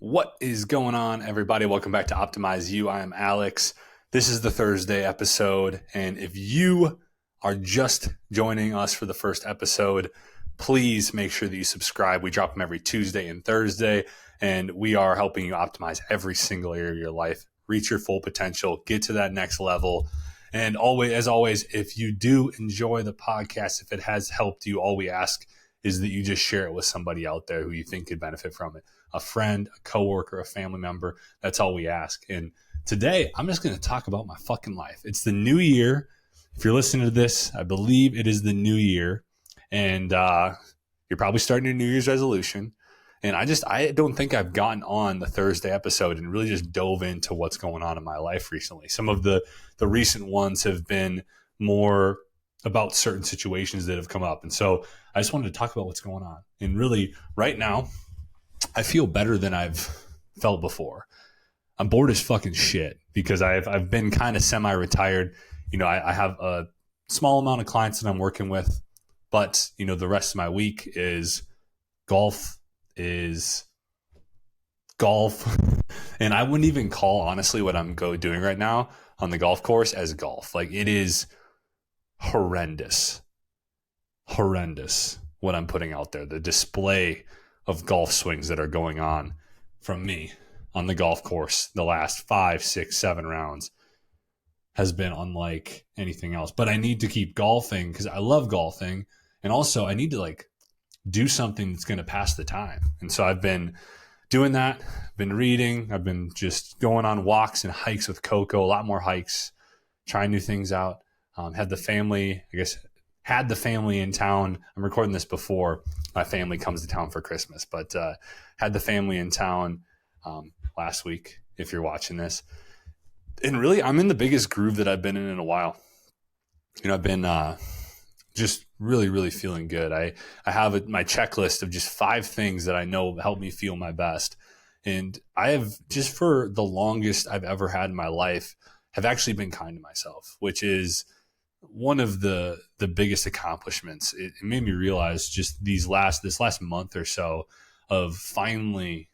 What is going on, everybody? Welcome back to Optimize You. I am Alex. This is the Thursday episode, and if you are just joining us for the first episode, please make sure that you subscribe. We drop them every Tuesday and Thursday, and we are helping you optimize every single area of your life, reach your full potential, get to that next level. And always, as always, if you do enjoy the podcast, if it has helped you, all we ask is that you just share it with somebody out there who you think could benefit from it. A friend, a coworker, a family member. That's all we ask. And today, I'm just going to talk about my fucking life. It's the new year. If you're listening to this, I believe it is the new year. And you're probably starting your New Year's resolution. And I don't think I've gotten on the Thursday episode and really just dove into what's going on in my life recently. Some of the recent ones have been more about certain situations that have come up. And so I just wanted to talk about what's going on. And really, right now, I feel better than I've felt before. I'm bored as fucking shit because I've been kind of semi-retired. You know, I have a small amount of clients that I'm working with, but, you know, the rest of my week is golf. And I wouldn't even call, honestly, what I'm doing right now on the golf course as golf. Like, it is horrendous what I'm putting out there. The display of golf swings that are going on from me on the golf course the last 5, 6, 7 rounds has been unlike anything else. But I need to keep golfing because I love golfing. And also I need to do something that's going to pass the time. And so I've been doing that, been reading, I've been just going on walks and hikes with Coco, a lot more hikes, trying new things out. Had the family in town. I'm recording this before my family comes to town for Christmas, but had the family in town last week, if you're watching this. And really, I'm in the biggest groove that I've been in a while. You know, I've been just really, really feeling good. I have my checklist of just 5 things that I know help me feel my best. And I have, just for the longest I've ever had in my life, have actually been kind to myself, which is one of the biggest accomplishments. It made me realize just this last month or so of finally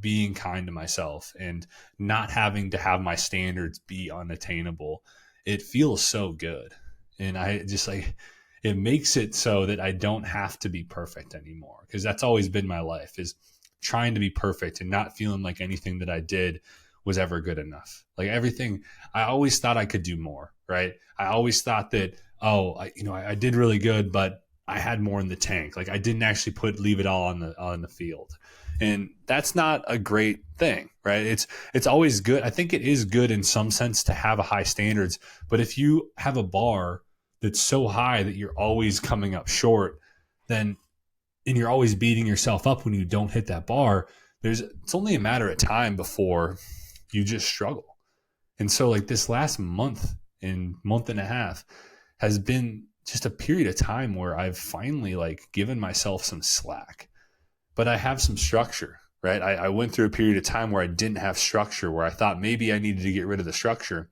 being kind to myself and not having to have my standards be unattainable. It feels so good. And I just it makes it so that I don't have to be perfect anymore, because that's always been my life, is trying to be perfect and not feeling like anything that I did was ever good enough. Like everything, I always thought I could do more, right? I always thought that, I did really good, but I had more in the tank. Like I didn't actually leave it all on the field. And that's not a great thing, right? It's always good. I think it is good in some sense to have a high standards, but if you have a bar that's so high that you're always coming up short, and you're always beating yourself up when you don't hit that bar, it's only a matter of time before you just struggle. And so this last month and a half has been just a period of time where I've finally given myself some slack, but I have some structure, right? I went through a period of time where I didn't have structure, where I thought maybe I needed to get rid of the structure.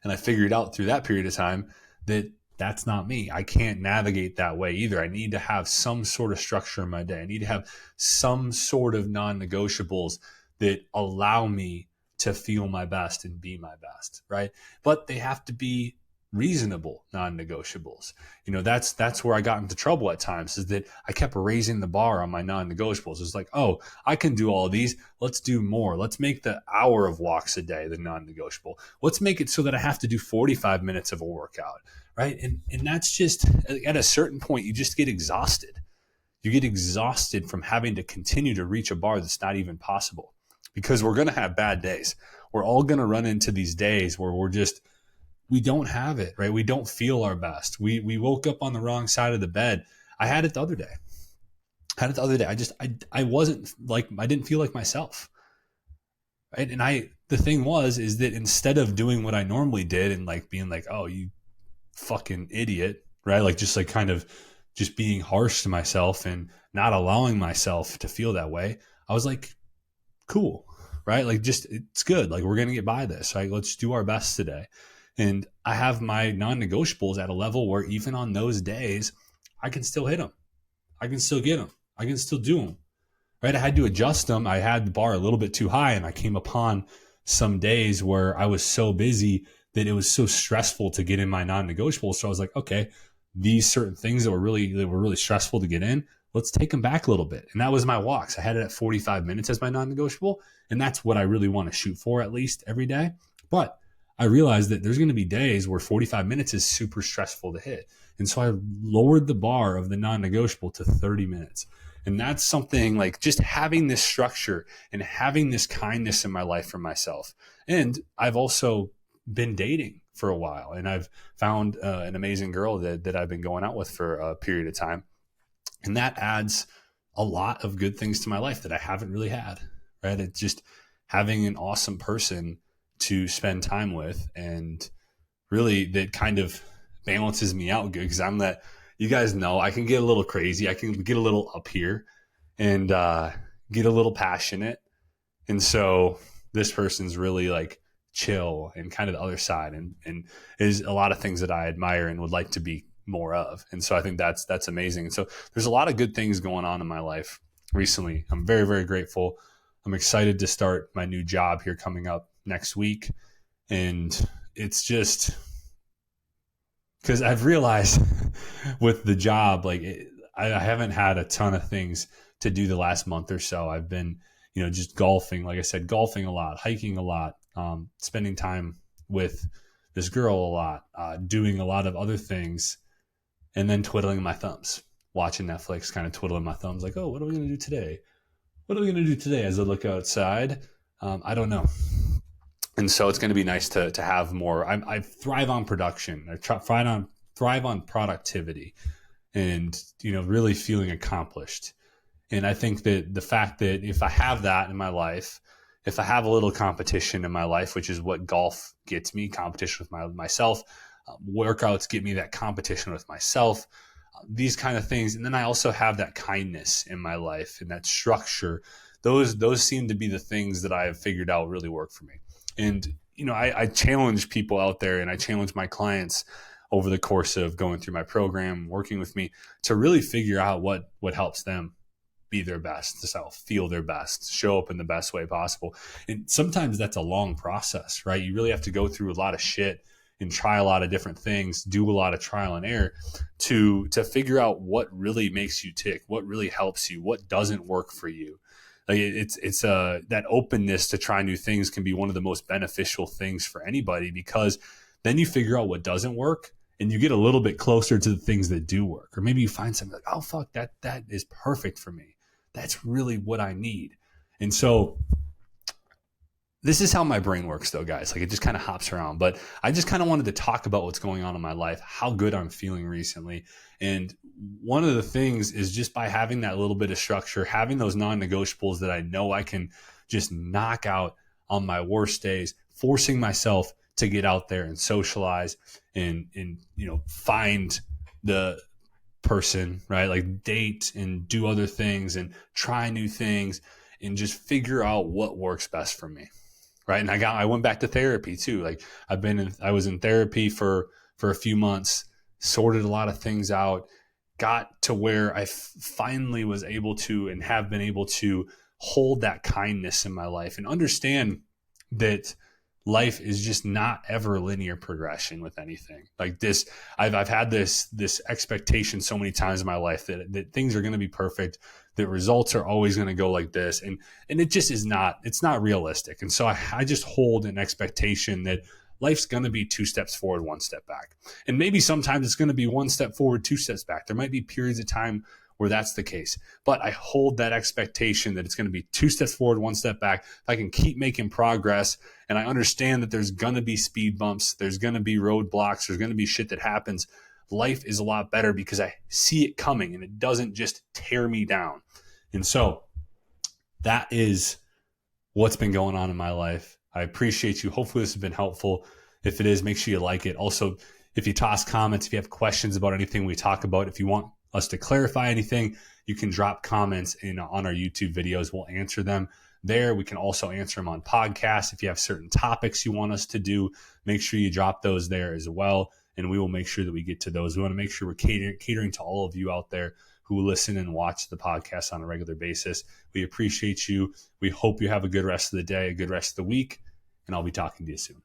And I figured out through that period of time that that's not me. I can't navigate that way either. I need to have some sort of structure in my day. I need to have some sort of non-negotiables that allow me to feel my best and be my best, right? But they have to be reasonable non-negotiables. You know, that's where I got into trouble at times, is that I kept raising the bar on my non-negotiables. It's like, oh, I can do all of these. Let's do more. Let's make the hour of walks a day the non-negotiable. Let's make it so that I have to do 45 minutes of a workout, right? And that's just, at a certain point, you just get exhausted. You get exhausted from having to continue to reach a bar that's not even possible, because we're going to have bad days. We're all going to run into these days where we don't have it, right? We don't feel our best. We woke up on the wrong side of the bed. I had it the other day. I wasn't I didn't feel like myself. Right. And the thing is that instead of doing what I normally did and being oh, you fucking idiot, right? Kind of just being harsh to myself and not allowing myself to feel that way. I was cool, right? It's good. We're going to get by this, right? Let's do our best today. And I have my non-negotiables at a level where even on those days, I can still hit them. I can still get them. I can still do them. right? I had to adjust them. I had the bar a little bit too high, and I came upon some days where I was so busy that it was so stressful to get in my non-negotiables. So I was like, okay, these certain things that were really stressful to get in, let's take them back a little bit. And that was my walks. I had it at 45 minutes as my non-negotiable. And that's what I really want to shoot for at least every day. But I realized that there's going to be days where 45 minutes is super stressful to hit. And so I lowered the bar of the non-negotiable to 30 minutes. And that's something like just having this structure and having this kindness in my life for myself. And I've also been dating for a while, and I've found an amazing girl that I've been going out with for a period of time. And that adds a lot of good things to my life that I haven't really had, right? It's just having an awesome person to spend time with, and really that kind of balances me out good, because I'm that, you guys know, I can get a little crazy. I can get a little up here and get a little passionate. And so this person's really like chill and kind of the other side, and is a lot of things that I admire and would like to be more of. And so I think that's amazing. And so there's a lot of good things going on in my life recently. I'm very, very grateful. I'm excited to start my new job here coming up next week. And it's just because I've realized with the job, like I haven't had a ton of things to do the last month or so. I've been, just golfing, like I said, golfing a lot, hiking a lot, spending time with this girl a lot, doing a lot of other things, and then twiddling my thumbs, watching Netflix, kind of twiddling my thumbs like, oh, what are we going to do today? What are we going to do today as I look outside? I don't know. And so it's going to be nice to have more. I thrive on production. I thrive on productivity, and really feeling accomplished. And I think that the fact that if I have that in my life, if I have a little competition in my life, which is what golf gets me, competition with myself, workouts get me that competition with myself, these kind of things, and then I also have that kindness in my life and that structure. Those seem to be the things that I have figured out really work for me. And, I challenge people out there, and I challenge my clients over the course of going through my program, working with me, to really figure out what helps them be their best self, feel their best, show up in the best way possible. And sometimes that's a long process, right? You really have to go through a lot of shit and try a lot of different things, do a lot of trial and error to figure out what really makes you tick, what really helps you, what doesn't work for you. Like it's that openness to try new things can be one of the most beneficial things for anybody, because then you figure out what doesn't work and you get a little bit closer to the things that do work. Or maybe you find something like, oh fuck, that is perfect for me. That's really what I need. And so this is how my brain works though, guys. Like it just kind of hops around, but I just kind of wanted to talk about what's going on in my life, how good I'm feeling recently. And one of the things is just by having that little bit of structure, having those non-negotiables that I know I can just knock out on my worst days, forcing myself to get out there and socialize and find the person, right? Like date and do other things and try new things and just figure out what works best for me. Right. And I went back to therapy too. Like I was in therapy for a few months, sorted a lot of things out, got to where I finally was able to and have been able to hold that kindness in my life and understand that life is just not ever linear progression with anything like this. I've had this expectation so many times in my life that things are going to be perfect, that results are always going to go like this. And it just is not, it's not realistic. And so I just hold an expectation that life's going to be 2 steps forward, 1 step back. And maybe sometimes it's going to be 1 step forward, 2 steps back. There might be periods of time where that's the case. But I hold that expectation that it's going to be 2 steps forward, 1 step back. If I can keep making progress, and I understand that there's going to be speed bumps, there's going to be roadblocks, there's going to be shit that happens, life is a lot better because I see it coming and it doesn't just tear me down. And so that is what's been going on in my life. I appreciate you. Hopefully this has been helpful. If it is, make sure you like it. Also, if you toss comments, if you have questions about anything we talk about, if you want us to clarify anything, you can drop comments on our YouTube videos. We'll answer them there. We can also answer them on podcasts. If you have certain topics you want us to do, make sure you drop those there as well. And we will make sure that we get to those. We want to make sure we're catering to all of you out there who listen and watch the podcast on a regular basis. We appreciate you. We hope you have a good rest of the day, a good rest of the week, and I'll be talking to you soon.